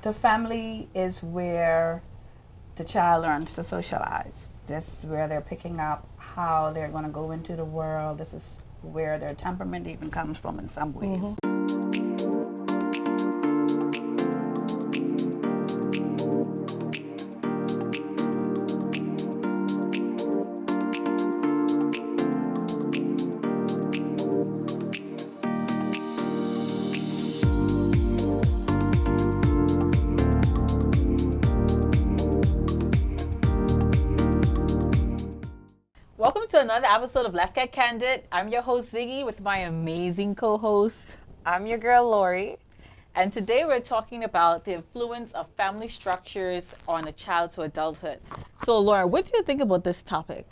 The family is where the child learns to socialize. This is where they're picking up how they're going to go into the world. This is where their temperament even comes from in some ways. Welcome to another episode of Let's Get Candid. I'm your host, Ziggy, with my amazing co-host. I'm your girl, Lori. And today we're talking about the influence of family structures on a child to adulthood. So, Laura, what do you think about this topic?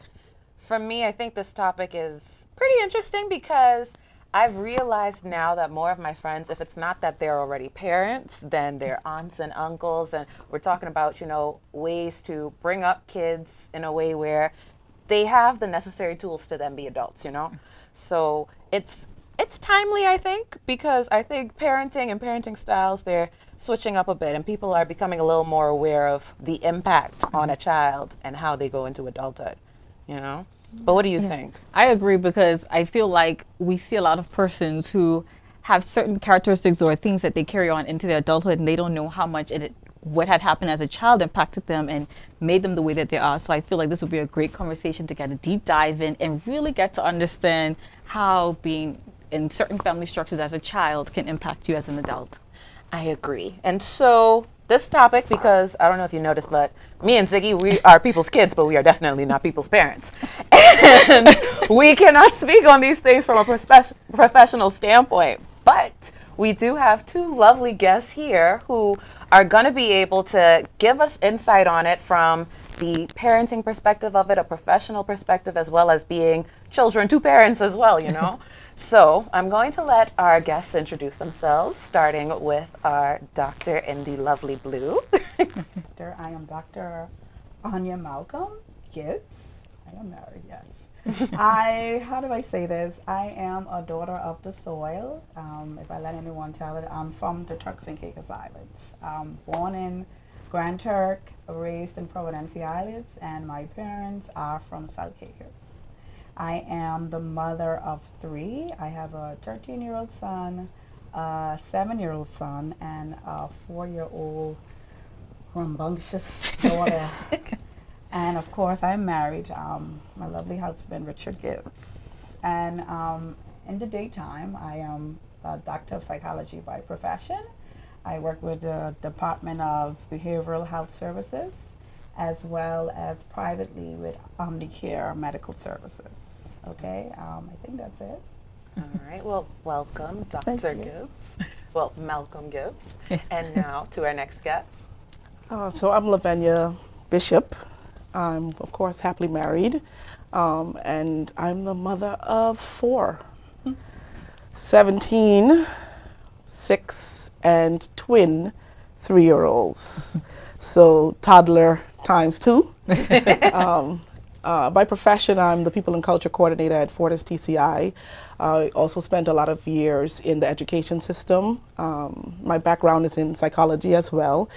For me, I think this topic is pretty interesting because I've realized now that more of my friends, if it's not that they're already parents, then they're aunts and uncles. And we're talking about, ways to bring up kids in a way where they have the necessary tools to then be adults, So it's timely, I think, because I think parenting and parenting styles, they're switching up a bit and people are becoming a little more aware of the impact on a child and how they go into adulthood, But what do you think? I agree, because I feel like we see a lot of persons who have certain characteristics or things that they carry on into their adulthood, and they don't know how much what had happened as a child impacted them and made them the way that they are. So I feel like this would be a great conversation to get a deep dive in and really get to understand how being in certain family structures as a child can impact you as an adult. I agree. And so this topic, because I don't know if you noticed, but me and Ziggy, we are people's kids, but we are definitely not people's parents. And we cannot speak on these things from a professional standpoint. But we do have two lovely guests here who are going to be able to give us insight on it from the parenting perspective of it, a professional perspective, as well as being children to parents as well, So I'm going to let our guests introduce themselves, starting with our doctor in the lovely blue. I am Dr. Anya Malcolm Gibbs. I am married, yes. How do I say this? I am a daughter of the soil. If I let anyone tell it, I'm from the Turks and Caicos Islands. Born in Grand Turk, raised in Providencia Islands, and my parents are from South Caicos. I am the mother of three. I have a 13-year-old son, a 7-year-old son, and a 4-year-old rambunctious daughter. And of course, I'm married. My lovely husband, Richard Gibbs. And in the daytime, I am a doctor of psychology by profession. I work with the Department of Behavioral Health Services, as well as privately with Omnicare Medical Services. Okay, I think that's it. All right, well, welcome, Dr. Gibbs. Well, Malcolm Gibbs. Yes. And now to our next guest. So I'm Lavenia Bishop. I'm, of course, happily married, and I'm the mother of 4, 17, 6, and twin 3-year-olds. So toddler times 2. By profession, I'm the People and Culture Coordinator at Fortis TCI. I also spent a lot of years in the education system. My background is in psychology as well.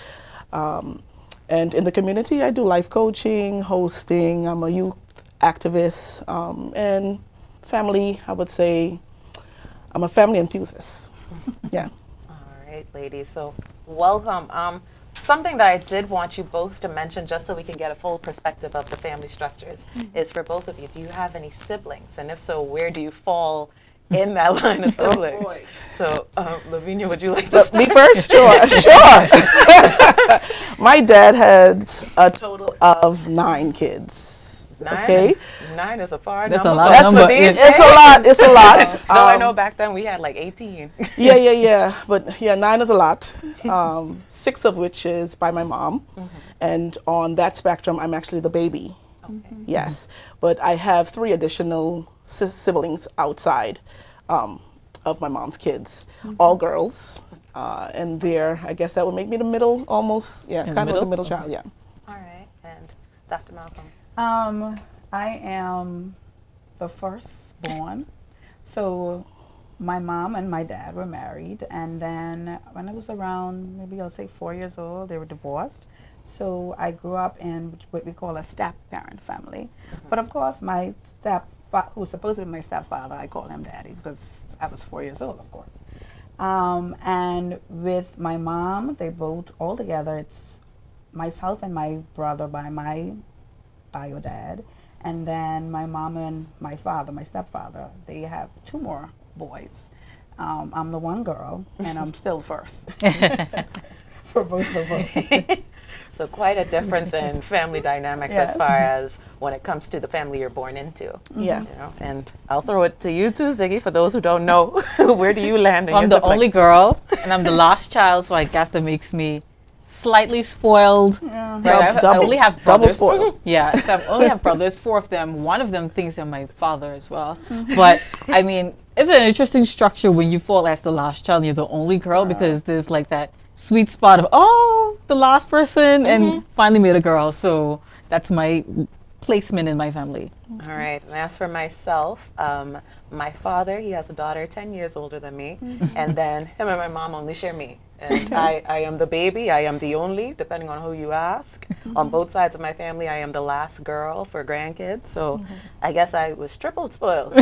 And in the community, I do life coaching, hosting. I'm a youth activist, and family, I would say I'm a family enthusiast. Yeah. All right, ladies, so welcome. Something that I did want you both to mention, just so we can get a full perspective of the family structures, is for both of you, do you have any siblings? And if so, where do you fall in that line of siblings? boy. So, Lavinia, would you like to start? Me first? Sure, sure. My dad had a total of 9 kids. 9? Okay. 9 is a far That's number. a lot of That's number. what these It's a lot. It's a lot. No, I know back then we had like 18. Yeah. But yeah, 9 is a lot. 6 of which is by my mom. And on that spectrum, I'm actually the baby. Okay. Yes. But I have 3 additional siblings outside of my mom's kids, all girls. And I guess that would make me the middle, almost, kind of the middle child, yeah. All right. And Dr. Malcolm? I am the firstborn. So my mom and my dad were married, and then when I was around, maybe I'll say 4 years old, they were divorced. So I grew up in what we call a step-parent family. But of course, my who was supposed to be my stepfather, I call him daddy because I was 4 years old, of course. And with my mom, they both, all together, it's myself and my brother by my bio dad. And then my mom and my father, my stepfather, they have two more boys. I'm the one girl, and I'm still first for both of them. So quite a difference in family dynamics Yes. as far as when it comes to the family you're born into. Yeah. You know? And I'll throw it to you too, Ziggy, for those who don't know. Where do you land in I'm your the siblings? only girl, and I'm the last child, so I guess that makes me slightly spoiled. Yeah. Right, I only have double brothers. spoiled. Yeah, so I only have brothers, four of them. One of them thinks they're my father as well. But I mean, it's an interesting structure when you fall as the last child and you're the only girl, because there's like that sweet spot of, oh, the last person, and finally made a girl. So that's my placement in my family. All right. And as for myself, my father, he has a daughter 10 years older than me. And then him and my mom only share me. And I am the baby. I am the only, depending on who you ask. On both sides of my family, I am the last girl for grandkids. So I guess I was triple spoiled.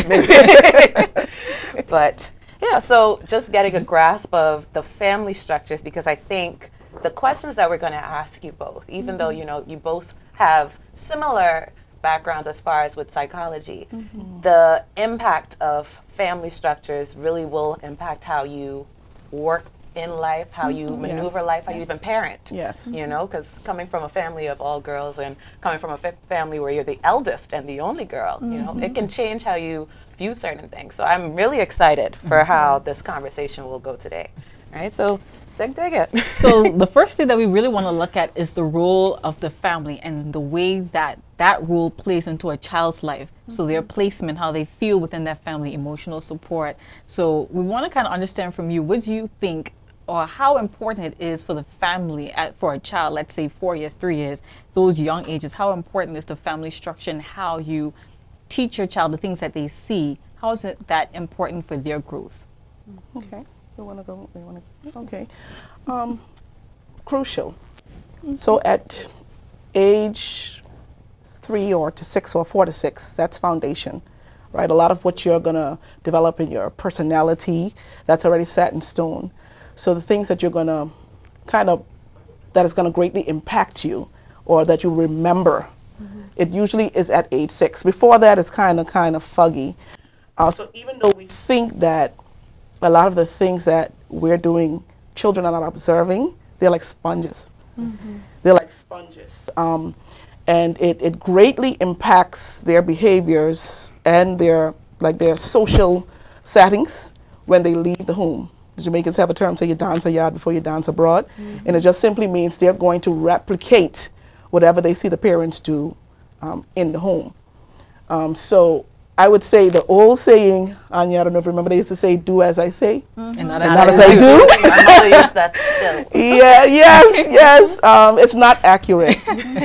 But yeah, so just getting a grasp of the family structures, because I think the questions that we're going to ask you both, even though, you know, you both have similar backgrounds as far as with psychology, the impact of family structures really will impact how you work in life, how you maneuver life, how you even parent. Yes. You know, because coming from a family of all girls and coming from a family where you're the eldest and the only girl, you know, it can change how you view certain things. So I'm really excited for how this conversation will go today. All right, so Zig, dig it. So the first thing that we really want to look at is the role of the family and the way that that role plays into a child's life. So their placement, how they feel within that family, emotional support. So we want to kind of understand from you, what do you think, or how important it is for the family for a child, let's say 4 years, 3 years, those young ages, how important is the family structure and how you teach your child the things that they see? How is it that important for their growth? Okay. You want to go? You want to? Okay. Crucial. So at age 3 or to 6 or 4 to 6, that's foundation, right? A lot of what you're going to develop in your personality, that's already set in stone. So the things that you're going to that is going to greatly impact you or that you remember, it usually is at age 6. Before that, it's kind of fuggy. So even though we think that a lot of the things that we're doing, children are not observing, they're like sponges. They're like sponges. And it greatly impacts their behaviors and their social settings when they leave the home. The Jamaicans have a term, say you dance a yard before you dance abroad. And it just simply means they're going to replicate whatever they see the parents do in the home. So I would say the old saying, Anya, I don't know if you remember, they used to say, do as I say, And not as I do. My mother used that still. Yeah, yes. It's not accurate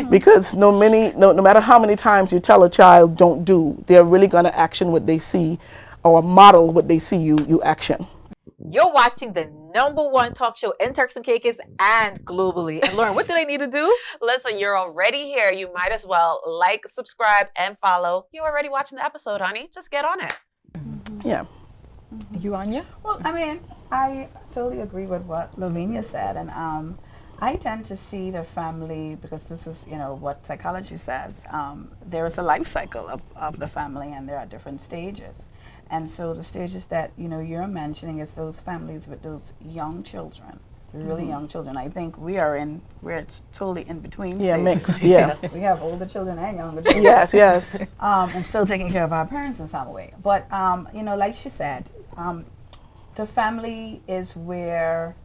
because no matter how many times you tell a child don't do, they're really going to action what they see or model what they see you action. You're watching the #1 talk show in Turks and Caicos and globally. And Lauren, what do they need to do? Listen, you're already here. You might as well like, subscribe, and follow. You're already watching the episode, honey. Just get on it. Yeah. You, Anya? Well, I mean, I totally agree with what Lavinia said, and I tend to see the family, because this is, what psychology says. There is a life cycle of the family, and there are different stages. And so the stages that, you're mentioning is those families with those young children, really young children. I think we're totally in between Yeah, stages. mixed, yeah. We have older children and younger children. Yes. And still taking care of our parents in some way. But, like she said, the family is where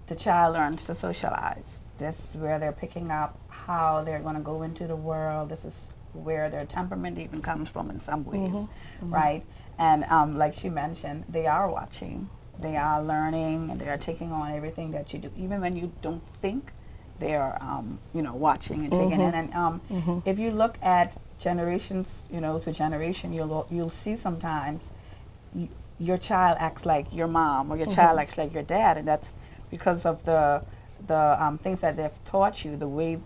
the child learns to socialize. This is where they're picking up how they're going to go into the world. This is where their temperament even comes from in some ways, right? And like she mentioned, they are watching, they are learning, and they are taking on everything that you do. Even when you don't think, they are, watching and taking in. And if you look at generations, to generation, you'll see sometimes your child acts like your mom or your child acts like your dad, and that's because of the things that they've taught you, the way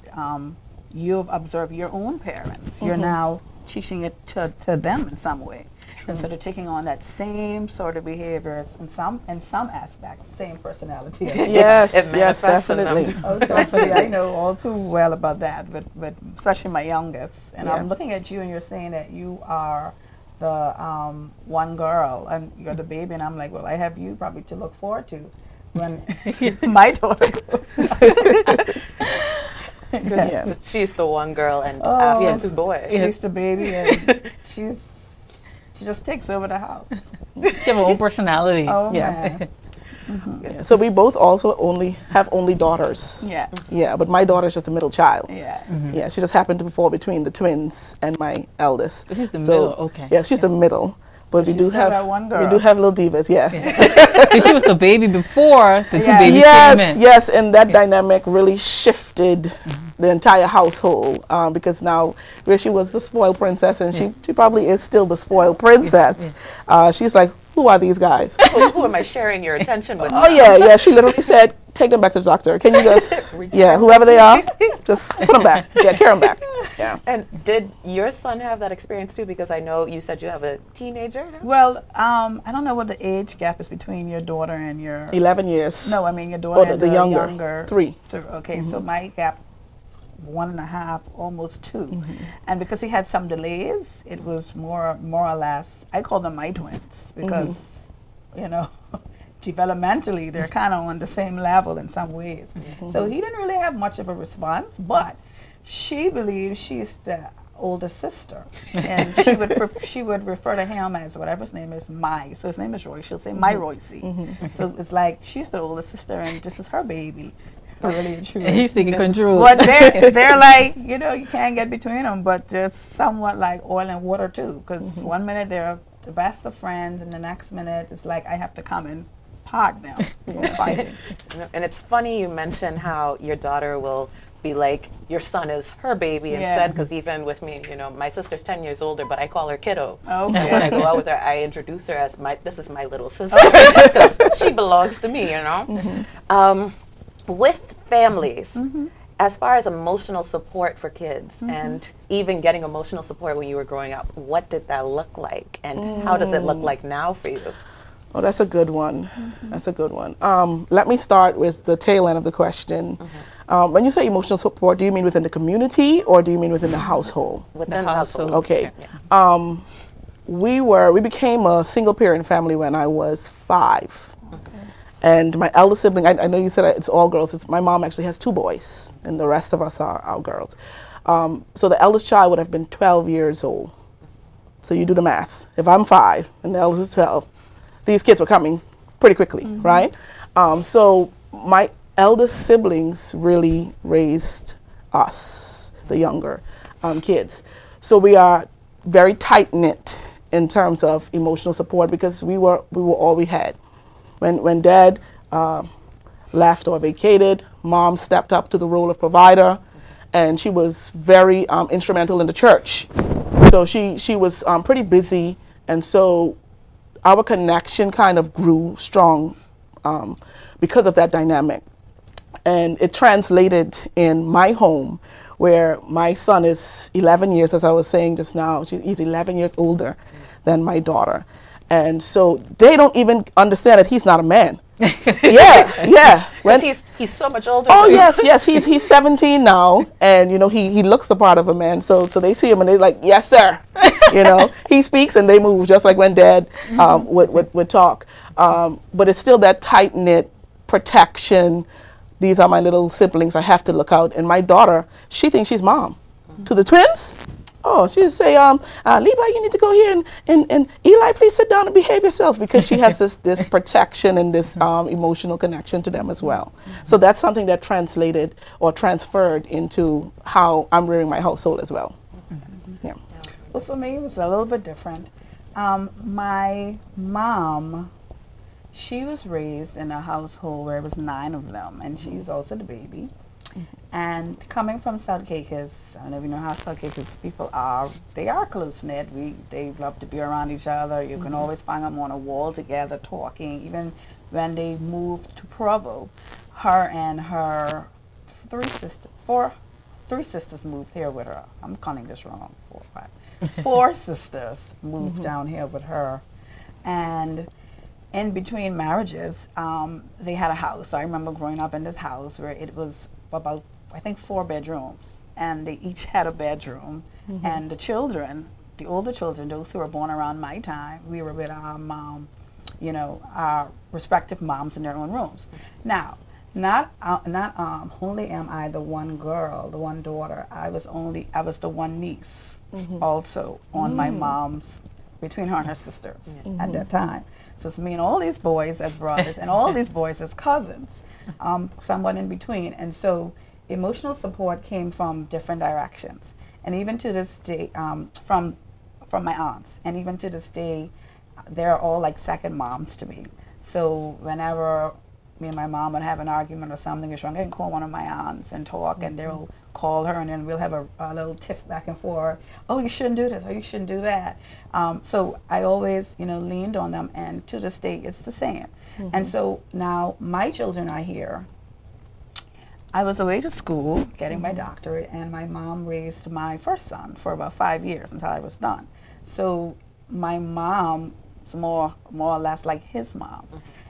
you've observed your own parents. You're now teaching it to them in some way. And so they're taking on that same sort of behaviors in some aspects, same personality. As well. Yes, It yes, manifests in them. definitely. Oh, definitely. I know all too well about that, but especially my youngest. And Yeah. I'm looking at you, and you're saying that you are the one girl, and you're the baby, and I'm like, well, I have you probably to look forward to when my daughter goes. Yeah. She's the one girl, and Oh, after two boys. She's the baby, and she just takes over the house. She have her own personality. Oh Yeah. man. Yeah, so we both also have only daughters. Yeah. Yeah, but my daughter's just a middle child. Yeah. Yeah, she just happened to fall between the twins and my eldest. But she's the So, middle, okay. Yeah, she's the middle. But we She's do still have that one we girl. do have little divas, yeah. Because she was the baby before the two Yeah. babies Yes, came in. yes, and that dynamic really shifted the entire household because now where she was the spoiled princess, and she probably is still the spoiled princess. She's like, who are these guys? Who am I sharing your attention with? Oh yeah, she literally said, take them back to the doctor. Can you just, yeah, whoever they are, just put them back. Yeah, carry them back. Yeah. And did your son have that experience too? Because I know you said you have a teenager now? Well, I don't know what the age gap is between your daughter and your. 11 years. No, I mean your daughter Oh, the and the younger. 3. Okay, so my gap, 1.5, almost 2, and because he had some delays, it was more or less. I call them my twins because, you know, developmentally they're kind of on the same level in some ways. So he didn't really have much of a response, but she believes she's the older sister, and she would refer to him as whatever his name is, my. So his name is Roy. She'll say my Royce. So it's like she's the older sister, and this is her baby. Really and truly. And he's taking control. But they're like, you know, you can't get between them, but they're somewhat like oil and water too, because one minute they're the best of friends, and the next minute it's like I have to come and part them from fighting. And it's funny you mention how your daughter will be like, your son is her baby Yeah. instead, because even with me, you know, my sister's 10 years older, but I call her kiddo. Okay. And when I go out with her, I introduce her as this is my little sister, because she belongs to me, you know? With families, as far as emotional support for kids and even getting emotional support when you were growing up, what did that look like, and how does it look like now for you? Oh, that's a good one. That's a good one. Let me start with the tail end of the question. When you say emotional support, do you mean within the community or do you mean within the household? Within The the household. household. Okay. We became a single parent family when I was 5. And my eldest sibling, I know you said it's all girls. My mom actually has 2 boys, and the rest of us are girls. So the eldest child would have been 12 years old. So you do the math. If I'm 5 and the eldest is 12, these kids were coming pretty quickly, right? So my eldest siblings really raised us, the younger kids. So we are very tight-knit in terms of emotional support because we were all we had. When dad left or vacated, mom stepped up to the role of provider, and she was very instrumental in the church. So she was pretty busy, and so our connection kind of grew strong because of that dynamic. And it translated in my home, where my son is 11 years, as I was saying just now. He's 11 years older than my daughter. And so they don't even understand that he's not a man. Yeah. He's so much older. Oh than you. yes, he's 17 now, and you know he looks the part of a man. So they see him and they're like, yes sir. You know, he speaks and they move just like when dad would talk. But it's still that tight knit protection. These are my little siblings. I have to look out. And my daughter, she thinks she's mom. To the twins, oh, she'd say, Levi, you need to go here, and Eli, please sit down and behave yourself, because she has this protection and this emotional connection to them as well. So that's something that translated or transferred into how I'm rearing my household as well. Yeah. Well, for me, it was a little bit different. My mom, she was raised in a household where it was 9 of them, and she's also the baby. And coming from South Caicos, I don't know if you know how South Caicos people are. They are close-knit. They love to be around each other. You can always find them on a wall together talking. Even when they moved to Provo, her and her three sisters moved here with her. I'm counting this wrong. 4, 5. 4 sisters moved down here with her. And in between marriages, they had a house. I remember growing up in this house where it was about, I think, 4 bedrooms, and they each had a bedroom. And the children, the older children, those who were born around my time, we were with our mom, our respective moms in their own rooms. Now, not only am I the one girl, the one daughter, I was the one niece also on my mom's, between her and her sisters at that time. So it's me and all these boys as brothers and all these boys as cousins, somewhat in between. And so emotional support came from different directions. And even to this day, from my aunts, and even to this day, they're all like second moms to me. So whenever me and my mom would have an argument or something is wrong, I can call one of my aunts and talk, and they'll call her, and then we'll have a little tiff back and forth. Oh, you shouldn't do this, or you shouldn't do that. So I always, leaned on them, and to this day, it's the same. And so now my children are here. I was away to school getting my doctorate, and my mom raised my first son for about 5 years until I was done. So my mom is more or less like his mom.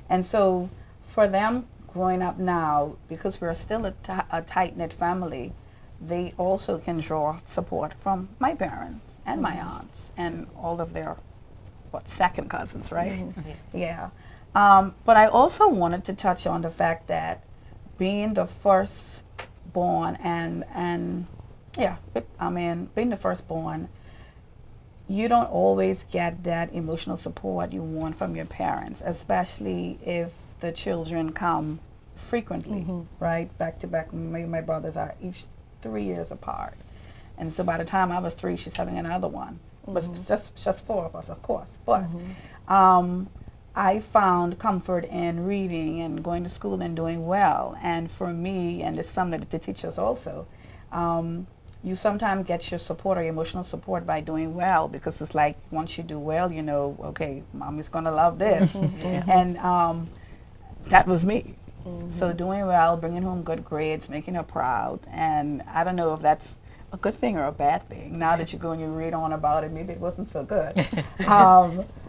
And so for them growing up now, because we're still a tight-knit family, they also can draw support from my parents and my aunts and all of their, second cousins, right? Yeah. But I also wanted to touch on the fact that being the firstborn being the firstborn, you don't always get that emotional support you want from your parents, especially if the children come frequently, right? Back to back. My brothers are each 3 years apart. And so by the time I was 3, she's having another one. But it's just 4 of us, of course. But I found comfort in reading and going to school and doing well. And for me, and it's something that the teachers also, you sometimes get your support or your emotional support by doing well, because it's like once you do well, okay, mommy's going to love this. And that was me. So doing well, bringing home good grades, making her proud. And I don't know if that's a good thing or a bad thing. Now that you go and you read on about it, maybe it wasn't so good.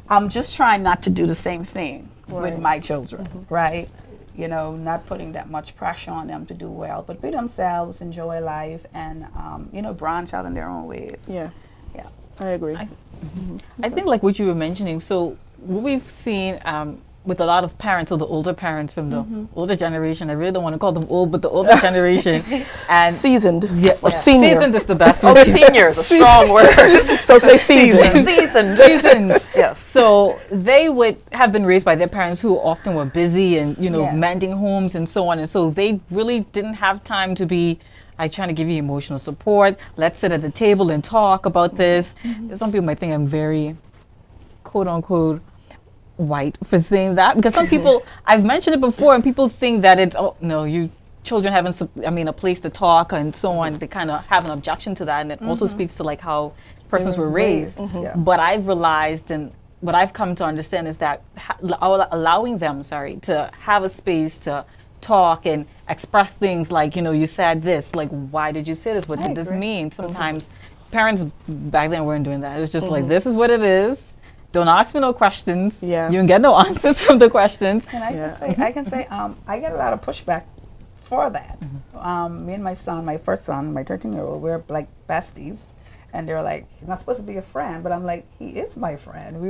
I'm just trying not to do the same thing with my children, right? Not putting that much pressure on them to do well, but be themselves, enjoy life, and, branch out in their own ways. Yeah, I agree. I think like what you were mentioning, so what we've seen with a lot of parents, or the older parents from the older generation, I really don't want to call them old, but the older generation. And seasoned. Or senior. Seasoned is the best Oh, word. senior is a strong word. So say seasoned. Seasoned. Yes. So they would have been raised by their parents who often were busy and, Yes. mending homes and so on. And so they really didn't have time to be, trying to give you emotional support. Let's sit at the table and talk about this. Some people might think I'm very, quote unquote, white for saying that, because some people, I've mentioned it before, and people think that it's, oh no, you children having a place to talk and so on. They kind of have an objection to that, and it also speaks to like how persons were raised. But I've realized, and what I've come to understand is that allowing them, to have a space to talk and express things like, you said this, like, why did you say this? What did this mean? Sometimes parents back then weren't doing that. It was just like, this is what it is. Don't ask me no questions. Yeah. You can get no answers from the questions. And I can say, I get a lot of pushback for that. Me and my son, my first son, my 13-year-old, we're like besties. And they're like, you're not supposed to be a friend. But I'm like, he is my friend. We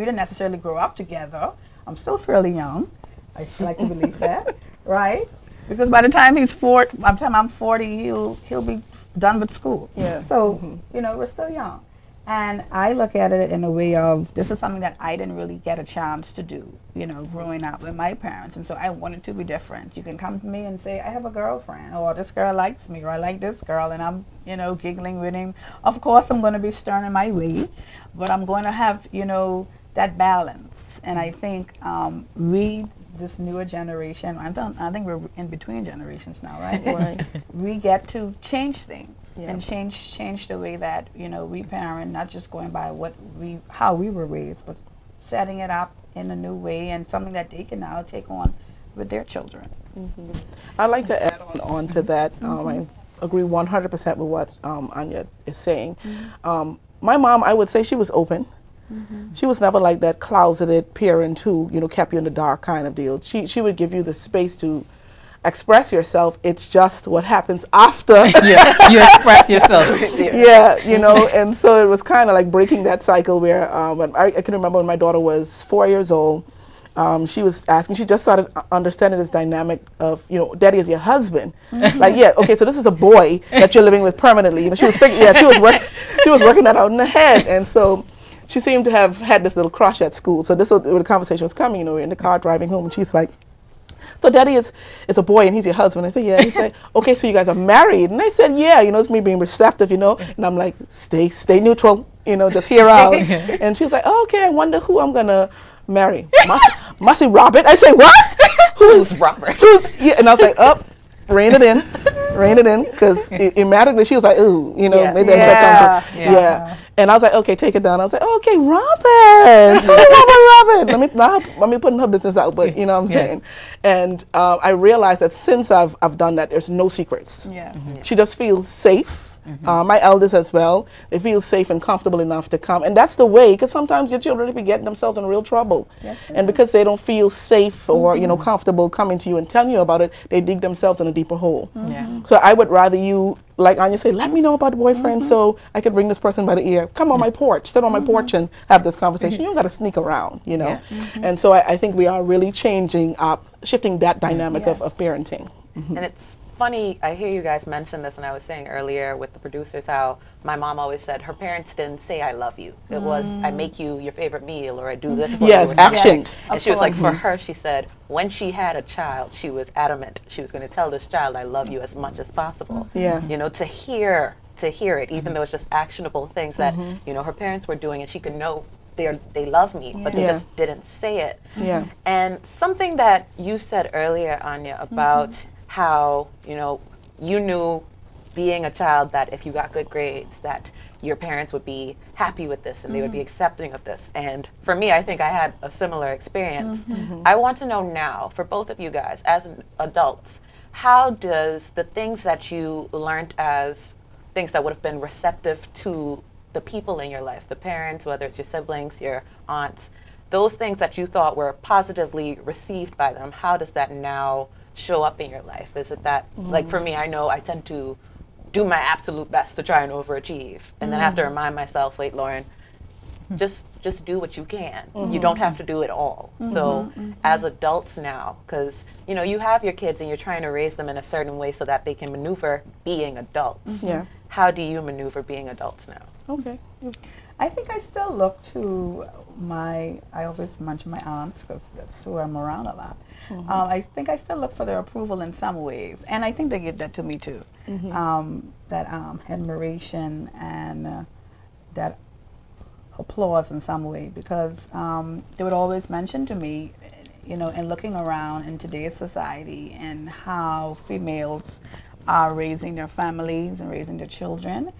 didn't necessarily grow up together. I'm still fairly young. I like to believe that, right? Because by the time I'm 40, he'll be done with school. Yeah. So, we're still young. And I look at it in a way of, this is something that I didn't really get a chance to do, growing up with my parents. And so I wanted to be different. You can come to me and say, I have a girlfriend, or this girl likes me, or I like this girl, and I'm, giggling with him. Of course, I'm going to be stern in my way, but I'm going to have, that balance. And I think we this newer generation, I think we're in between generations now, right? Right. We get to change things Yeah. and change the way that we parent, not just going by how we were raised, but setting it up in a new way and something that they can now take on with their children. I'd like to add on to that. I agree 100% with what Anya is saying. My mom, I would say she was open. She was never like that closeted parent who, kept you in the dark kind of deal. She would give you the space to express yourself. It's just what happens after. You express yourself. Yeah, and so it was kind of like breaking that cycle where when I can remember when my daughter was 4 years old, she was asking, she just started understanding this dynamic of, daddy is your husband. Like, yeah, okay, so this is a boy that you're living with permanently. She was she was working that out in her head. And so she seemed to have had this little crush at school. So this was where the conversation was coming, we're in the car driving home, and she's like, so daddy is a boy and he's your husband. I said, yeah. He said, okay, so you guys are married. And I said, yeah, it's me being receptive, And I'm like, stay neutral, just hear out. And she was like, oh, okay, I wonder who I'm going to marry. Must be Robert. I say, what? Who's Robert? Yeah. And I was like, rein it in, because automatically she was like, ooh, maybe I said something. Yeah. And I was like, okay, take it down. I was like, okay, Robert. Robert. Let me put in her business out, but you know what I'm saying? And I realized that since I've done that, there's no secrets. Yeah. She just feels safe. My eldest as well, they feel safe and comfortable enough to come. And that's the way, because sometimes your children be getting themselves in real trouble. Yes, and because they don't feel safe or, comfortable coming to you and telling you about it, they dig themselves in a deeper hole. Yeah. So I would rather you, like Anya say, let me know about the boyfriend so I could bring this person by the ear. Come on my porch, sit on my porch and have this conversation. You don't got to sneak around, Yeah. And so I think we are really shifting that dynamic of parenting. And it's funny, I hear you guys mention this, and I was saying earlier with the producers how my mom always said her parents didn't say I love you. It was I make you your favorite meal, or I do this for you. Yes, or action. yes. And she was like, for her, she said, when she had a child, she was adamant. She was going to tell this child, I love you as much as possible. Yeah. To hear it, even though it's just actionable things that, her parents were doing, and she could know they love me, but they just didn't say it. Yeah. And something that you said earlier, Anya, about how, you knew being a child that if you got good grades, that your parents would be happy with this and they would be accepting of this. And for me, I think I had a similar experience. I want to know now, for both of you guys, as adults, how does the things that you learned as things that would have been receptive to the people in your life, the parents, whether it's your siblings, your aunts, those things that you thought were positively received by them, how does that now show up in your life? Is it that, like for me, I know I tend to do my absolute best to try and overachieve, and then I have to remind myself, wait, Lauren, just do what you can. You don't have to do it all. So as adults now, because you have your kids and you're trying to raise them in a certain way so that they can maneuver being adults. Yeah. How do you maneuver being adults now? Okay. I think I still look to I always mention my aunts because that's who I'm around a lot. I think I still look for their approval in some ways, and I think they give that to me too. That admiration and that applause in some way, because they would always mention to me, in looking around in today's society and how females are raising their families and raising their children.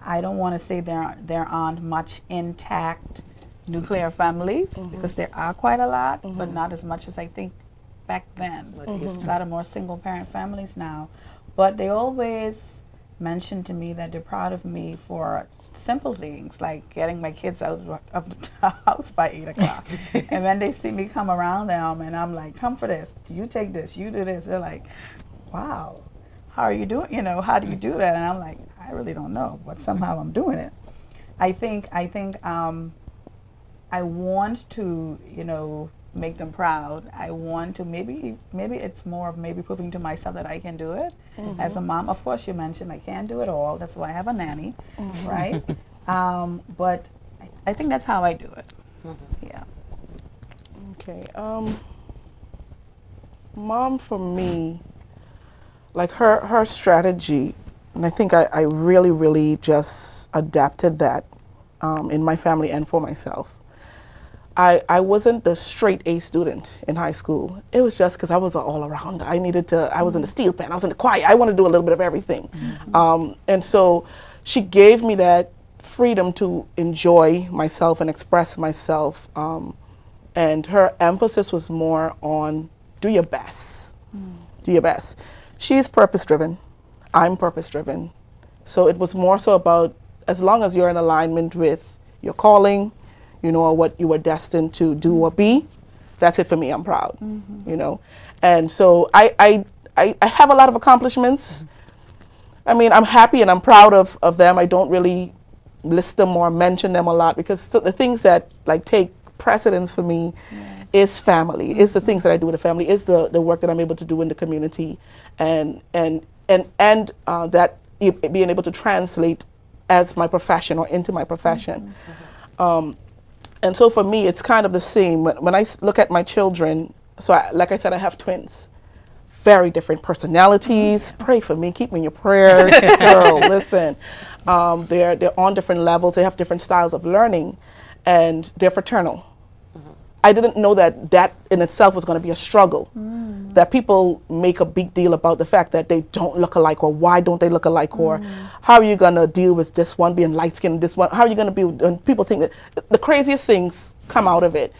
I don't want to say there aren't much intact nuclear families, because there are quite a lot, but not as much as I think back then. There's a lot of more single parent families now. But they always mention to me that they're proud of me for simple things like getting my kids out of the house by 8 o'clock. And then they see me come around them and I'm like, come for this, you take this, you do this. They're like, wow, how are you doing? How do you do that? And I'm like, I really don't know, but somehow I'm doing it. I think I want to, make them proud. I want to, maybe it's more of maybe proving to myself that I can do it. As a mom, of course, you mentioned I can't do it all. That's why I have a nanny, right? But I think that's how I do it. Yeah. Okay. Mom, for me, like her strategy, and I think I really, really just adapted that in my family and for myself. I wasn't the straight A student in high school. It was just because I was all around. I was in the steel band, I was in the choir. I wanted to do a little bit of everything. And so she gave me that freedom to enjoy myself and express myself. And her emphasis was more on do your best. Do your best. She's purpose-driven. I'm purpose-driven. So it was more so about, as long as you're in alignment with your calling, you know, what you were destined to do or be, that's it for me. I'm proud, you know. And so I have a lot of accomplishments. I mean, I'm happy and I'm proud of them. I don't really list them or mention them a lot because the things that like take precedence for me is family, is the things that I do with the family, is the work that I'm able to do in the community, and that being able to translate as my profession or into my profession. And so for me, it's kind of the same. When I look at my children, so like I said, I have twins. Very different personalities. Pray for me. Keep me in your prayers. Girl, listen. They're on different levels. They have different styles of learning. And they're fraternal. I didn't know that in itself was going to be a struggle. That people make a big deal about the fact that they don't look alike, or why don't they look alike, or how are you going to deal with this one being light skinned, this one, how are you going to be, and people think that the craziest things come out of it.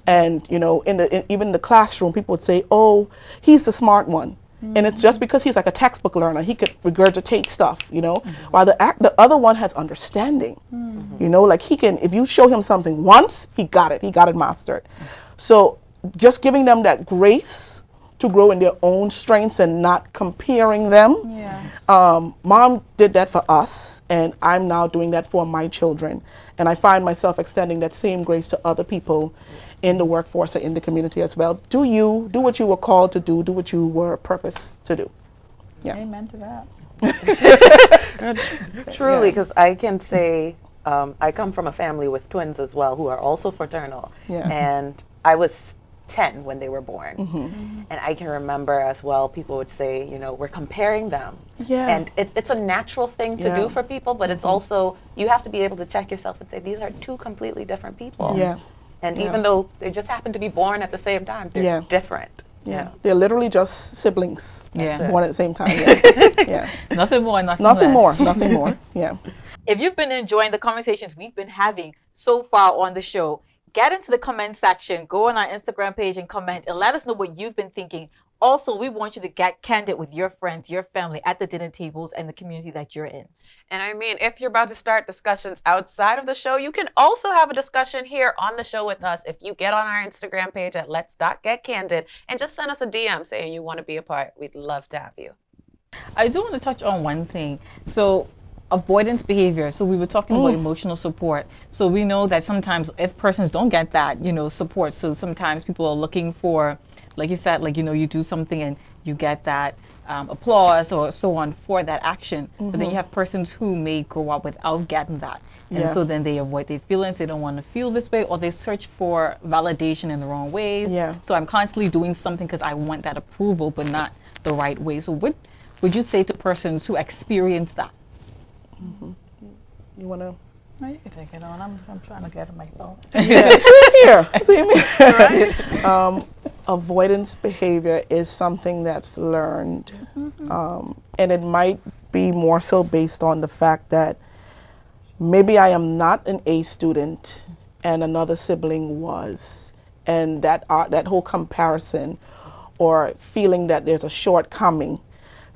And, you know, even in the classroom, people would say, oh, he's the smart one. And it's just because he's like a textbook learner, he could regurgitate stuff, you know, while the other one has understanding, you know, like he can, if you show him something once, he got it mastered. So just giving them that grace to grow in their own strengths and not comparing them. Mom did that for us, and I'm now doing that for my children. And I find myself extending that same grace to other people in the workforce or in the community as well. Do what you were called to do what you were purposed to do. Yeah. Amen to that. Truly, because I can say I come from a family with twins as well who are also fraternal. And I was 10 when they were born. And I can remember as well, people would say, you know, we're comparing them. And it's a natural thing to do for people, but it's also, you have to be able to check yourself and say, these are two completely different people. And even though they just happen to be born at the same time, they're different. They're literally just siblings. Born at the same time. Nothing more, nothing more. less. Nothing more. Yeah. If you've been enjoying the conversations we've been having so far on the show, get into the comment section, go on our Instagram page and comment and let us know what you've been thinking. Also, we want you to get candid with your friends, your family at the dinner tables and the community that you're in. And I mean, if you're about to start discussions outside of the show, you can also have a discussion here on the show with us. If you get on our Instagram page at let's.getcandid and just send us a DM saying you want to be a part, we'd love to have you. I do want to touch on one thing. So avoidance behavior. So we were talking about emotional support. So we know that sometimes if persons don't get that, you know, support, so sometimes people are looking for, like you said, like, you know, you do something and you get that applause or so on for that action. But then you have persons who may grow up without getting that. And so then they avoid their feelings. They don't want to feel this way, or they search for validation in the wrong ways. So I'm constantly doing something because I want that approval, but not the right way. So what would you say to persons who experience that? You want to? No, you can take it on. I'm trying to get in my thoughts. Same here. Avoidance behavior is something that's learned. And it might be more so based on the fact that maybe I am not an A student and another sibling was. And that whole comparison or feeling that there's a shortcoming.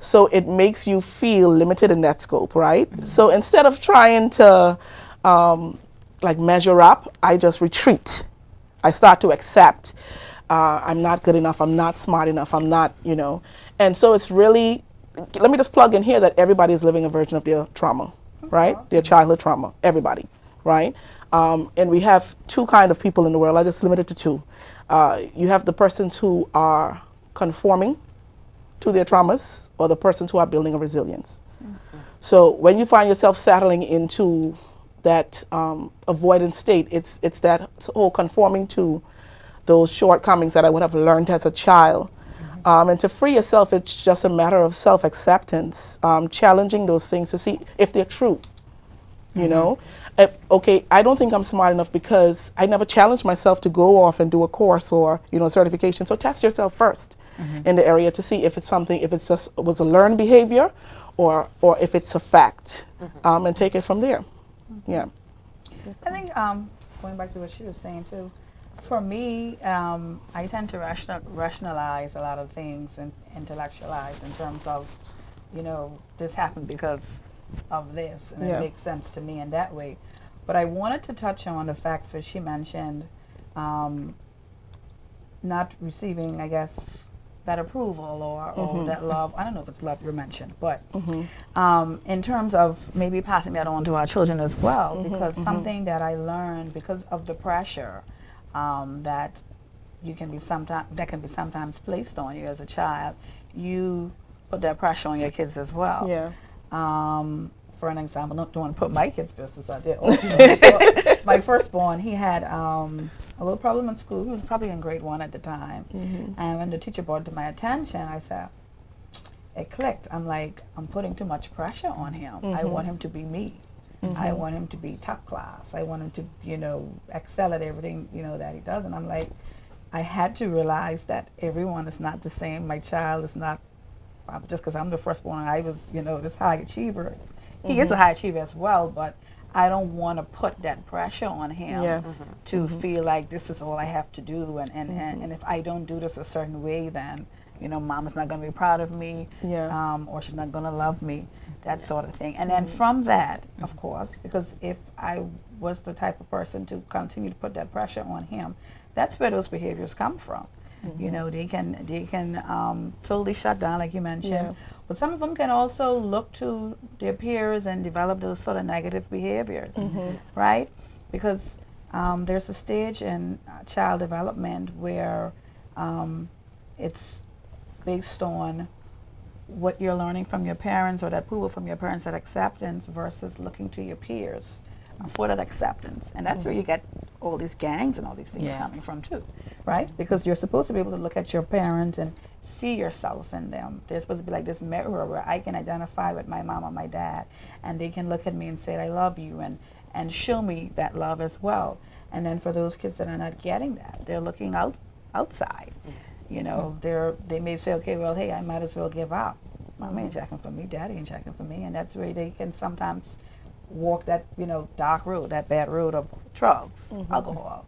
So it makes you feel limited in that scope, right? So instead of trying to like measure up, I just retreat. I start to accept I'm not good enough, I'm not smart enough, I'm not, you know. And so it's really, let me just plug in here that everybody is living a version of their trauma, right? Their childhood trauma, everybody, right? And we have two kinds of people in the world. I just limited to two. You have the persons who are conforming to their traumas, or the persons who are building a resilience. So when you find yourself settling into that avoidance state, it's that whole conforming to those shortcomings that I would have learned as a child. And to free yourself, it's just a matter of self-acceptance, challenging those things to see if they're true, you know? okay, I don't think I'm smart enough because I never challenged myself to go off and do a course or, certification. So test yourself first in the area to see if it's something, if it's just was a learned behavior or if it's a fact, and take it from there. Yeah. I think going back to what she was saying too, for me, I tend to rationalize a lot of things and intellectualize in terms of, this happened because of this, and it makes sense to me in that way. But I wanted to touch on the fact that she mentioned not receiving, I guess, that approval or that love. I don't know if it's love you mentioned, but in terms of maybe passing that on to our children as well, because something that I learned because of the pressure that can be sometimes placed on you as a child, you put that pressure on your kids as well. Yeah. For an example, don't want to put my kids' business out there. Also, my firstborn, he had a little problem in school. He was probably in grade 1 at the time. And when the teacher brought it to my attention, I said, it clicked. I'm like, I'm putting too much pressure on him. I want him to be me. I want him to be top class. I want him to, excel at everything, that he does. And I'm like, I had to realize that everyone is not the same. My child is not, just because I'm the firstborn, I was, this high achiever. He is a high achiever as well, but I don't want to put that pressure on him to feel like this is all I have to do. And if I don't do this a certain way, then, mama's not going to be proud of me, or she's not going to love me, that sort of thing. And then from that, of course, because if I was the type of person to continue to put that pressure on him, that's where those behaviors come from. They can totally shut down, like you mentioned. But some of them can also look to their peers and develop those sort of negative behaviors, right? Because there's a stage in child development where it's based on what you're learning from your parents or that approval from your parents, that acceptance versus looking to your peers for that acceptance. And that's where you get all these gangs and all these things coming from too, right? Because you're supposed to be able to look at your parents and see yourself in them. There's supposed to be like this mirror where I can identify with my mom or my dad, and they can look at me and say, I love you, and show me that love as well. And then for those kids that are not getting that, they're looking outside. They may say, okay, well, hey, I might as well give up. Mama ain't checking for me, daddy ain't checking for me. And that's where they can sometimes walk that, dark road, that bad road of drugs, alcohol,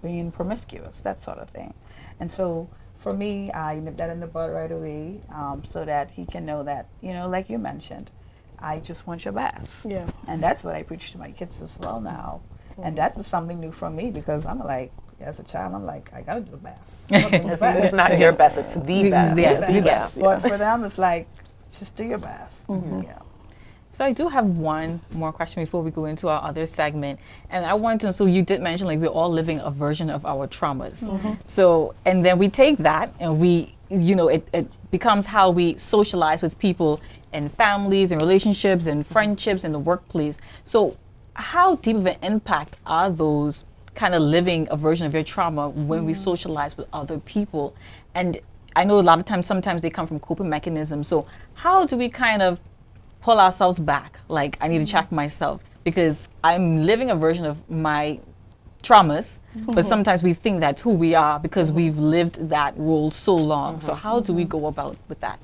being promiscuous, that sort of thing. And so for me, I nip that in the bud right away, so that he can know that, like you mentioned, I just want your best. Yeah. And that's what I preach to my kids as well now. And that was something new for me, because I'm like, as a child, I'm like, I gotta do the best. It's not your best, it's the best. The best. But for them, it's like, just do your best. Yeah. So I do have one more question before we go into our other segment. And I want to, so you did mention like we're all living a version of our traumas. So, and then we take that and we, it becomes how we socialize with people and families and relationships and friendships in the workplace. So how deep of an impact are those kind of living a version of your trauma when we socialize with other people? And I know a lot of times, sometimes they come from coping mechanisms. So how do we kind of pull ourselves back? Like, I need to check myself because I'm living a version of my traumas, but sometimes we think that's who we are because we've lived that role so long. So how do we go about with that?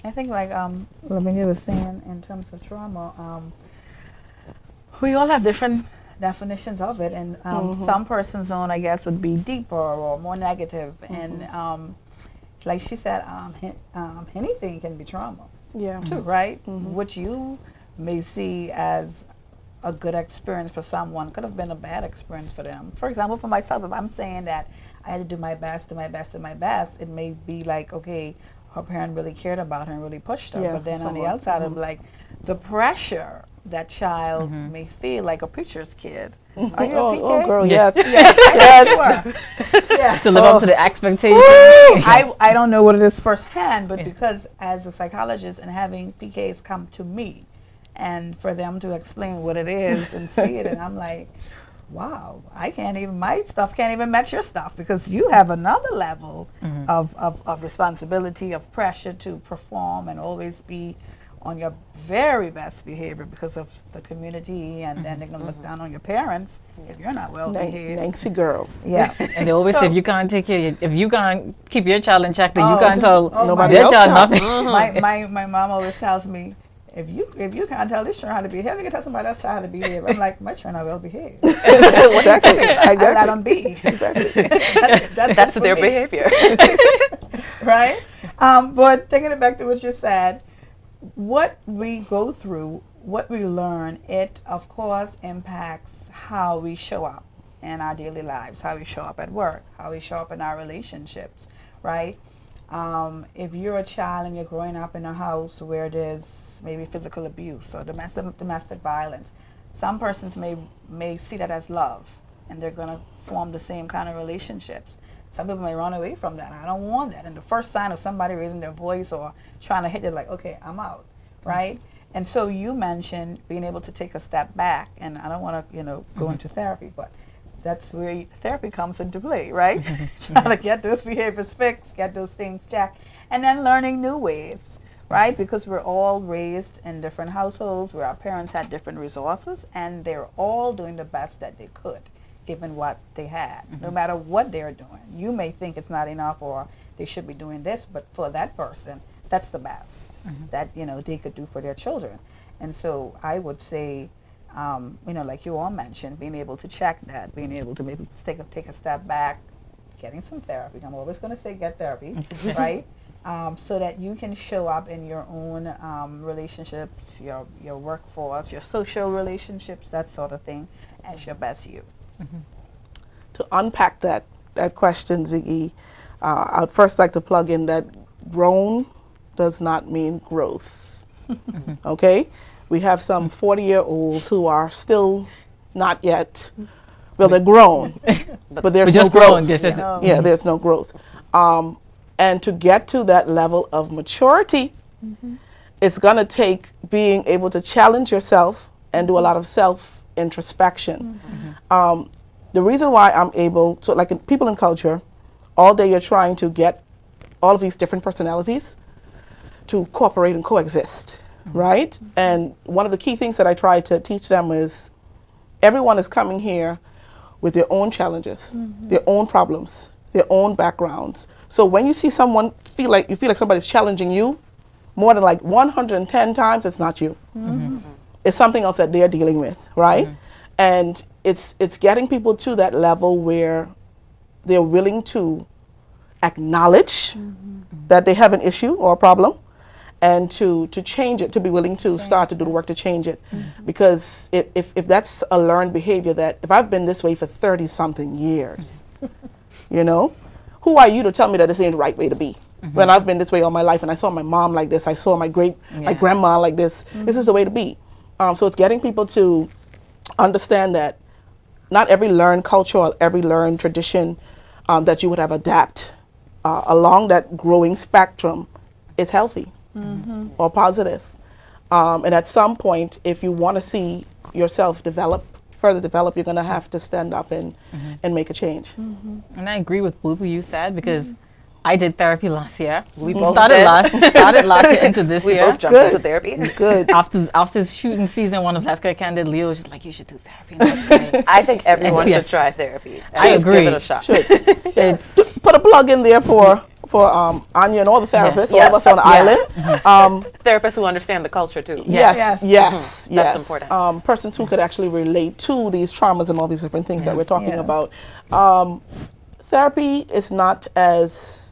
I think like Lavinia was saying, in terms of trauma, we all have different definitions of it, and some person's own, I guess, would be deeper or more negative. And like she said, anything can be trauma. Yeah. Too, right? What you may see as a good experience for someone could have been a bad experience for them. For example, for myself, if I'm saying that I had to do my best, it may be like, okay, her parent really cared about her and really pushed her. But then on the outside, it'd be like the pressure that child may feel, like a preacher's kid. Are you a PK? Oh, girl, yes. Yeah. To live up to the expectations. I don't know what it is firsthand, but because as a psychologist and having PKs come to me and for them to explain what it is and see it, and I'm like, wow, my stuff can't even match your stuff, because you have another level of responsibility, of pressure to perform and always be on your very best behavior because of the community, and then they're going to look down on your parents if you're not well behaved. Nancy girl. Yeah. And they always say, if you can't take care, if you can't keep your child in check, then you can't tell nobody their else child child. nothing. my mom always tells me, if you can't tell this child how to behave, you can tell somebody else how to behave. I'm like, my child well behaved. Exactly. I let Exactly. them be. Exactly. That's for their me. behavior. Right? But taking it back to what you said, what we go through, what we learn, it of course impacts how we show up in our daily lives, how we show up at work, how we show up in our relationships, right? If you're a child and you're growing up in a house where there's maybe physical abuse or domestic violence, some persons may see that as love, and they're going to form the same kind of relationships. Some people may run away from that. I don't want that. And the first sign of somebody raising their voice or trying to hit it, like, okay, I'm out, right? And so you mentioned being able to take a step back, and I don't want to, go into therapy, but that's where therapy comes into play, right? Trying to get those behaviors fixed, get those things checked, and then learning new ways, right? Because we're all raised in different households where our parents had different resources, and they're all doing the best that they could, given what they had, no matter what they're doing. You may think it's not enough or they should be doing this, but for that person, that's the best that they could do for their children. And so I would say, like you all mentioned, being able to check that, being able to maybe take a step back, getting some therapy. I'm always going to say get therapy, right? So that you can show up in your own relationships, your workforce, your social relationships, that sort of thing, as your best you. To unpack that question, Ziggy, I'd first like to plug in that grown does not mean growth. Okay? We have some 40-year-olds who are still not yet, well, they're grown, but there's no growth. Yeah, there's no growth. And to get to that level of maturity, it's going to take being able to challenge yourself and do a lot of self-introspection. The reason why I'm able to, like in people in culture, all day you're trying to get all of these different personalities to cooperate and coexist, right? And one of the key things that I try to teach them is everyone is coming here with their own challenges, their own problems, their own backgrounds. So when you see someone feel like somebody's challenging you more than like 110 times, it's not you. It's something else that they're dealing with, right? And it's getting people to that level where they're willing to acknowledge that they have an issue or a problem, and to change it, to be willing to start to do the work to change it. Because if that's a learned behavior, that if I've been this way for 30-something years, who are you to tell me that this ain't the right way to be? When I've been this way all my life, and I saw my mom like this, I saw my grandma like this, this is the way to be. So it's getting people to understand that not every learned culture or every learned tradition that you would have adapt along that growing spectrum is healthy or positive. And at some point, if you want to see yourself further develop, you're going to have to stand up and make a change. And I agree with both of you said, because I did therapy last year. We both started did. last year into this We year. both jumped into therapy. Good. After shooting season 1 of Let's Get Candid, Leo was just like, you should do therapy. And I was like, I think everyone Yes. should try therapy. I Just agree. Give it a shot. it's Put a plug in there for Anya and all the therapists, all of us on the island. Therapists who understand the culture too. Yes. That's important. Persons who could actually relate to these traumas and all these different things that we're talking about. Therapy is not as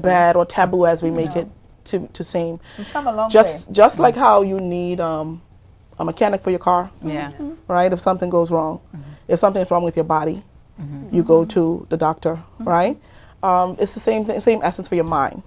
bad or taboo as we make it to seem. We've come a long way. Just like how you need a mechanic for your car, right? If something goes wrong, if something's wrong with your body, you go to the doctor, right? It's the same thing, same essence for your mind.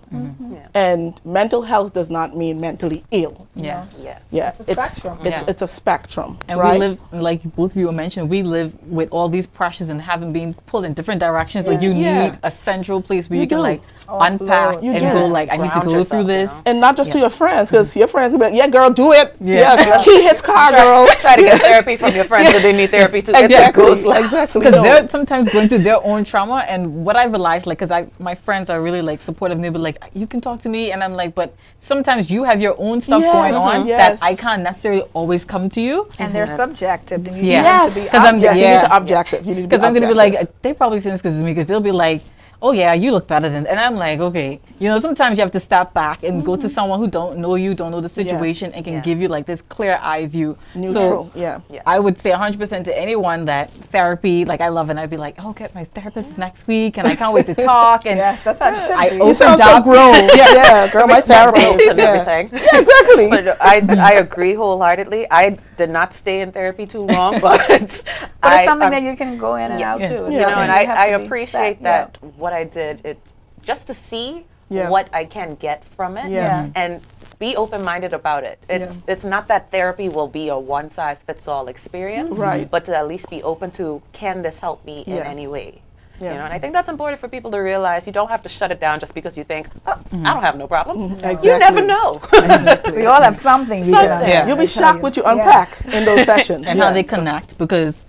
And mental health does not mean mentally ill. yeah. Yes. It's a spectrum. It's a spectrum, And right? we live, like both of you mentioned, we live with all these pressures and having been pulled in different directions. Like you need a central place where you can do. like unpack You and do. go like, I need to Ground go through yourself, this. And not just to your friends, because your friends will be like, yeah, girl, do it. Yeah. Key his car, girl. Try to get therapy from your friends, but they need therapy too. Exactly. Because they're sometimes going through their own trauma. And what I realized, like because my friends are really like supportive, and they'll be like, you can talk to me, and I'm like, but sometimes you have your own stuff going on that I can't necessarily always come to you. And they're subjective. And you Yes, need to be because objective. you need to objective. You need to be Because I'm going to be objective. like, they probably say this because it's me, because they'll be like, oh yeah, you look better than, and I'm like, okay, you know, sometimes you have to step back and go to someone who don't know you, don't know the situation, and can give you like this clear eye view. Neutral, So I would say 100% to anyone that therapy, like I love it, and I'd be like, oh, get my therapist is next week, and I can't wait to talk. And Yes, that's how it should I be. You opened sound so up. grown. Yeah, girl, my therapist. and Yeah. everything. Yeah, exactly. But I agree wholeheartedly. I did not stay in therapy too long, but But it's I, something I'm- that you can go in and out too. It's you know, something and you have I to be appreciate set. that what I did, it just to see what I can get from it, Yeah. and be open-minded about it. It's not that therapy will be a one-size-fits-all experience, Right. but to at least be open to, can this help me in any way? You know, and I think that's important for people to realize. You don't have to shut it down just because you think, oh, I don't have no problems. Exactly. You never know. We all have something. We can Yeah. You'll be shocked what you unpack in those sessions. And how they connect, because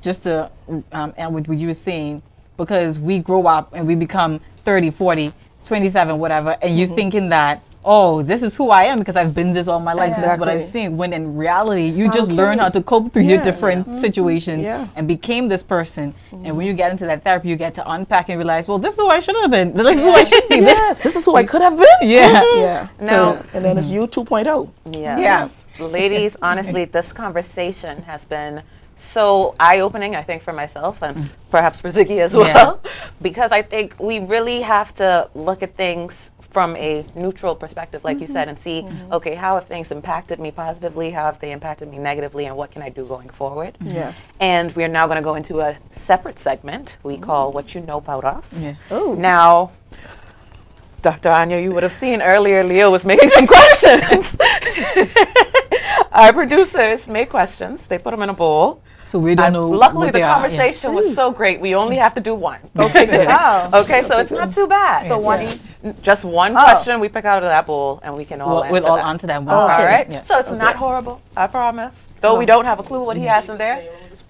just to and with what you were saying, because we grow up and we become 30, 40, 27, whatever, and you're thinking that, oh, this is who I am because I've been this all my life. This is what I've Exactly. seen. When in reality, you not just learn okay. how to cope through your Yeah. different situations Yeah. and became this person. And when you get into that therapy, you get to unpack and realize, well, this is who I should have been. This is who I should be. Yes, this is who I could have been. Yeah. Yeah. Now- And then it's you 2.0. Yes. Ladies, honestly, this conversation has been so eye-opening, I think, for myself and perhaps for Ziggy as well, because I think we really have to look at things from a neutral perspective, like you said, and see, okay, how have things impacted me positively? How have they impacted me negatively? And what can I do going forward? Yeah. And we are now going to go into a separate segment we call What You Know About Us. Yeah. Oh. Now, Dr. Anya, you would have seen earlier Leo was making some questions. Our producers make questions. They put them in a bowl. So we don't know. Luckily, what the they are. conversation was so great. We only have to do one. Okay, good. Oh. Okay, so it's not too bad. So one each. Just one question we pick out of that bowl, and we can all answer We'll all that. answer that one. All question. right. Yeah. So it's not horrible, I promise. Though we don't have a clue what he has in there.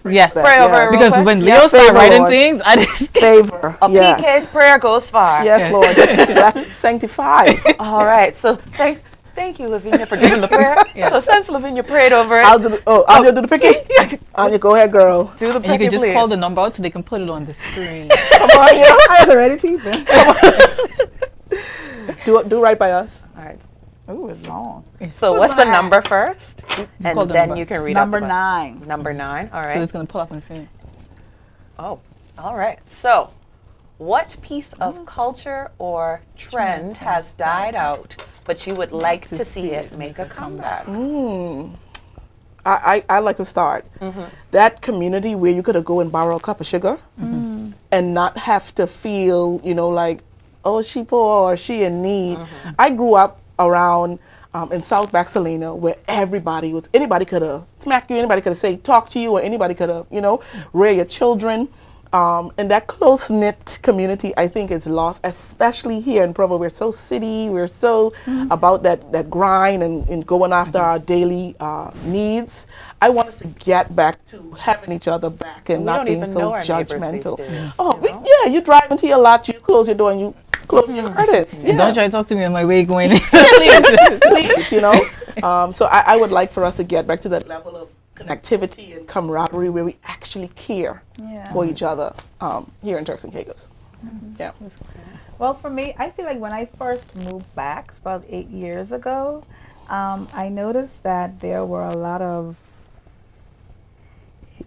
Yes. Pray over it real Because quick. when Yeah, Leo started favor, writing Lord. things, I just Favor. A yes. PK's prayer goes far. Yes, Lord. That's sanctified. All right. So thank you, Lavinia, for giving the prayer. So since Lavinia prayed over it, I'll do Anya do the picking. Anya, go ahead, girl. do the and you picking, can just please. call the number out so they can put it on the screen. Come on, yeah. Eyes are ready, people. Do right by us. All right. Ooh, it's long. So what's the number first? And call the then number. you can read Number out the question. 9. Number 9. All So right. it's gonna pull up on the screen. Oh, all right. So, what piece of culture or trend has died out, but you would like to see it make a comeback? I like to start. That community where you could go and borrow a cup of sugar and not have to feel, like, oh, she poor or she in need. I grew up around in South Baxalina where anybody could have smacked you, anybody could have say talk to you, or anybody could have, rear your children. And that close-knit community, I think, is lost, especially here in Provo. We're so city, we're so about that grind and going after our daily needs. I want us to get back to having each other back and We not don't being even so know our neighbors these judgmental. days, You drive into your lot, you close your door, and you close your curtains. And don't try to talk to me on my way going in. Please, So I would like for us to get back to that level of connectivity and camaraderie where we actually care for each other here in Turks and Caicos. Yeah. Well, for me, I feel like when I first moved back about 8 years ago, I noticed that there were a lot of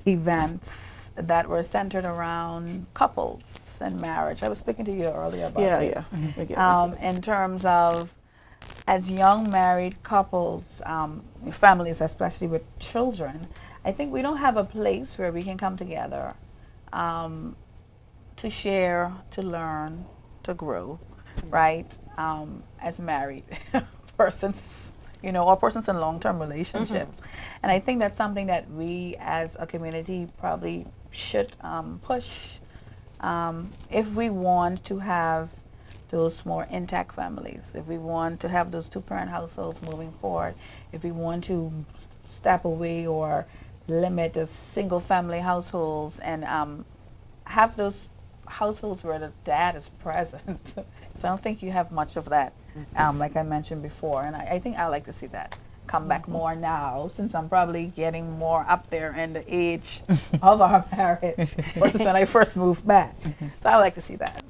events that were centered around couples and marriage. I was speaking to you earlier about this. We get into it. In terms of as young married couples, families, especially with children, I think we don't have a place where we can come together to share, to learn, to grow, right? As married persons, or persons in long-term relationships. And I think that's something that we as a community probably should push if we want to have those more intact families, if we want to have those two-parent households moving forward, if we want to step away or limit the single-family households and have those households where the dad is present. So I don't think you have much of that, like I mentioned before. And I think I like to see that come back more now, since I'm probably getting more up there in the age of our marriage versus when I first moved back. So I like to see that.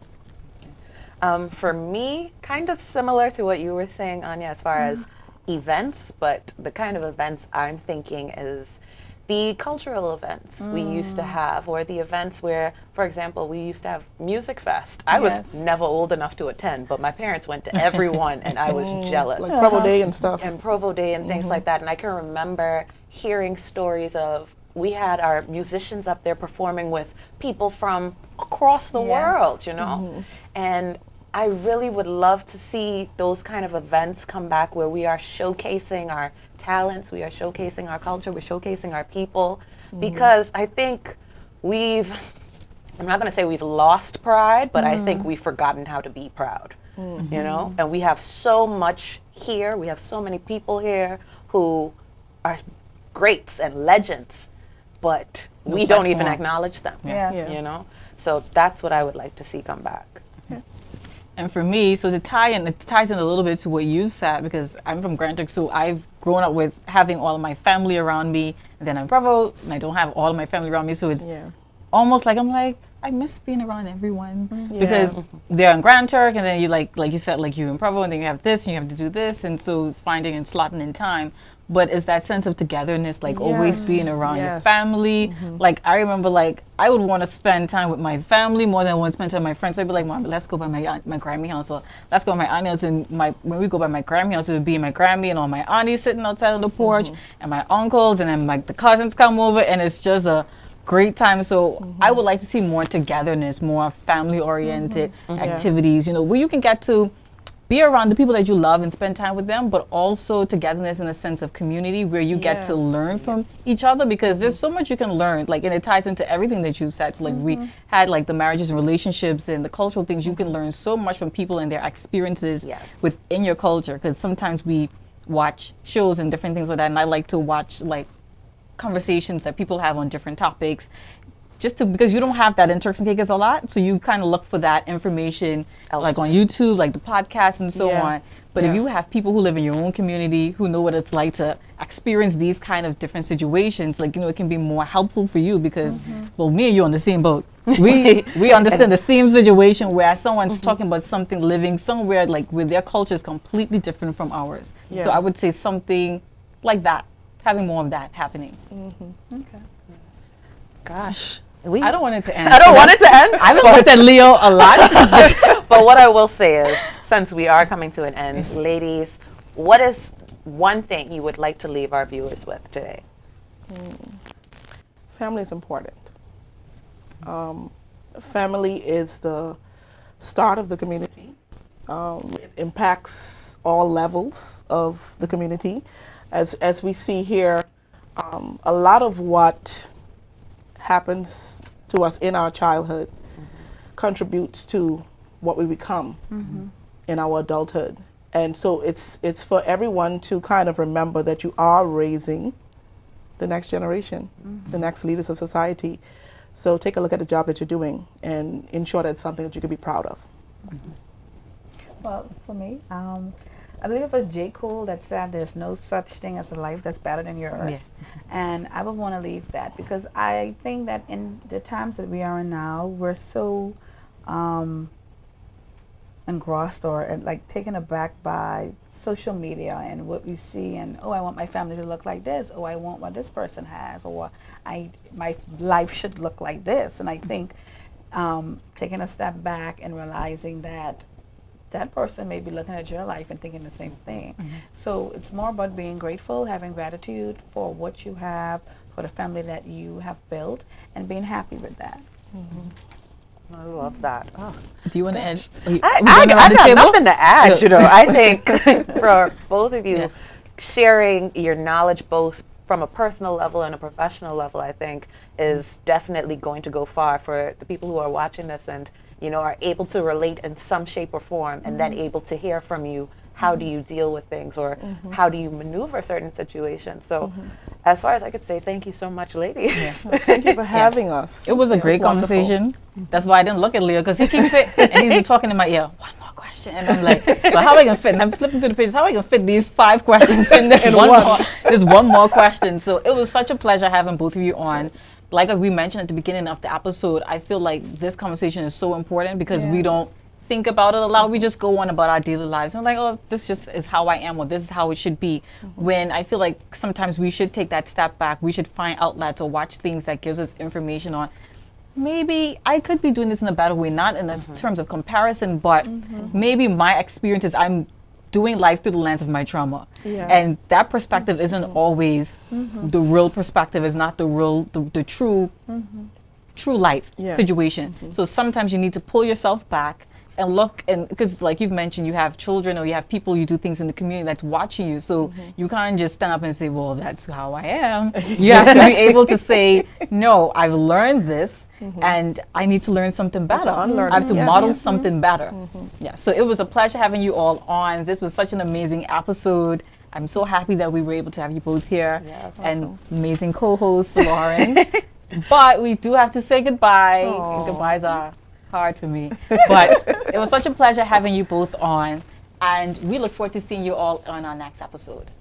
For me, kind of similar to what you were saying, Anya, as far as events, but the kind of events I'm thinking is the cultural events we used to have, or the events where, for example, we used to have Music Fest. I was never old enough to attend, but my parents went to every one, and I was jealous. Like Provo Day and stuff. And Provo Day and things like that. And I can remember hearing stories of, we had our musicians up there performing with people from across the world, you know? And I really would love to see those kind of events come back where we are showcasing our talents, we are showcasing our culture, we're showcasing our people, because I think I'm not going to say we've lost pride, but I think we've forgotten how to be proud, you know? And we have so much here, we have so many people here who are greats and legends, but we don't even acknowledge them, you know? So that's what I would like to see come back. And for me, so it ties in a little bit to what you said, because I'm from Grand Turk, so I've grown up with having all of my family around me, and then I'm Provo, and I don't have all of my family around me, so it's almost like I miss being around everyone, because they're in Grand Turk, and then you like you said, like you're in Provo, and then you have this, and you have to do this, and so finding and slotting in time. But it's that sense of togetherness, like always being around your family. Like I remember, like I would want to spend time with my family more than I want to spend time with my friends. So I'd be like, Mom, let's go by my Grammy house, or let's go by my auntie's. And when we go by my Grammy house, it would be my Grammy and all my aunties sitting outside on the porch, and my uncles, and then the cousins come over, and it's just a great time. So I would like to see more togetherness, more family-oriented activities. You know, where you can get to be around the people that you love and spend time with them, but also togetherness in a sense of community where you get to learn from each other, because there's so much you can learn, like, and it ties into everything that you said. So like we had like the marriages and relationships and the cultural things, you can learn so much from people and their experiences within your culture, because sometimes we watch shows and different things like that, and I like to watch like conversations that people have on different topics, because you don't have that in Turks and Caicos a lot, so you kind of look for that information like on YouTube, like the podcast and so on. But if you have people who live in your own community who know what it's like to experience these kind of different situations, like, you know, it can be more helpful for you, because well, me and you on the same boat. We understand the same situation where someone's talking about something living somewhere like where their culture is completely different from ours. So I would say something like that, having more of that happening. Okay. Gosh. I don't want it to end. I don't want it to end. I've looked at Leo a lot. But what I will say is, since we are coming to an end, ladies, what is one thing you would like to leave our viewers with today? Family is important. Family is the start of the community. It impacts all levels of the community. As we see here, a lot of what happens to us in our childhood contributes to what we become in our adulthood. And so it's for everyone to kind of remember that you are raising the next generation, the next leaders of society. So take a look at the job that you're doing and ensure that it's something that you can be proud of. Well, for me, I believe it was J. Cole that said there's no such thing as a life that's better than yours. Yes. And I would want to leave that, because I think that in the times that we are in now, we're so engrossed or like taken aback by social media and what we see, and I want my family to look like this, I want what this person has, or my life should look like this. And I think taking a step back and realizing that that person may be looking at your life and thinking the same thing. So it's more about being grateful, having gratitude for what you have, for the family that you have built, and being happy with that. I love that. Oh. Do you want to end? I got nothing to add, you know. I think for both of you, sharing your knowledge both from a personal level and a professional level, I think is definitely going to go far for the people who are watching this and, you know, are able to relate in some shape or form, and then able to hear from you how do you deal with things, or how do you maneuver certain situations. So as far as I could say, thank you so much, ladies. Thank you for having us. It was a great wonderful. conversation. That's why I didn't look at Leo, because he keeps it, and he's talking in my ear, one more question. And I'm like, well, how am I going to fit? And I'm flipping through the pages, how am I going to fit these 5 questions in this one more question? So it was such a pleasure having both of you on. Like we mentioned at the beginning of the episode, I feel like this conversation is so important because we don't think about it a lot. We just go on about our daily lives. And I'm like, oh, this just is how I am, or this is how it should be. When I feel like sometimes we should take that step back. We should find outlets or watch things that gives us information on, maybe I could be doing this in a better way, not in the terms of comparison, but maybe my experiences, I'm doing life through the lens of my trauma. And that perspective isn't always the real perspective, is not the real, the true life situation. So sometimes you need to pull yourself back and look, and because like you've mentioned, you have children or you have people, you do things in the community that's watching you. So you can't just stand up and say, well, that's how I am. You have to be able to say, no, I've learned this and I need to learn something better. I have to model something better. Yeah. So it was a pleasure having you all on. This was such an amazing episode. I'm so happy that we were able to have you both here, and amazing co-host Lauren. But we do have to say goodbye. And goodbyes are hard for me. But it was such a pleasure having you both on. And we look forward to seeing you all on our next episode.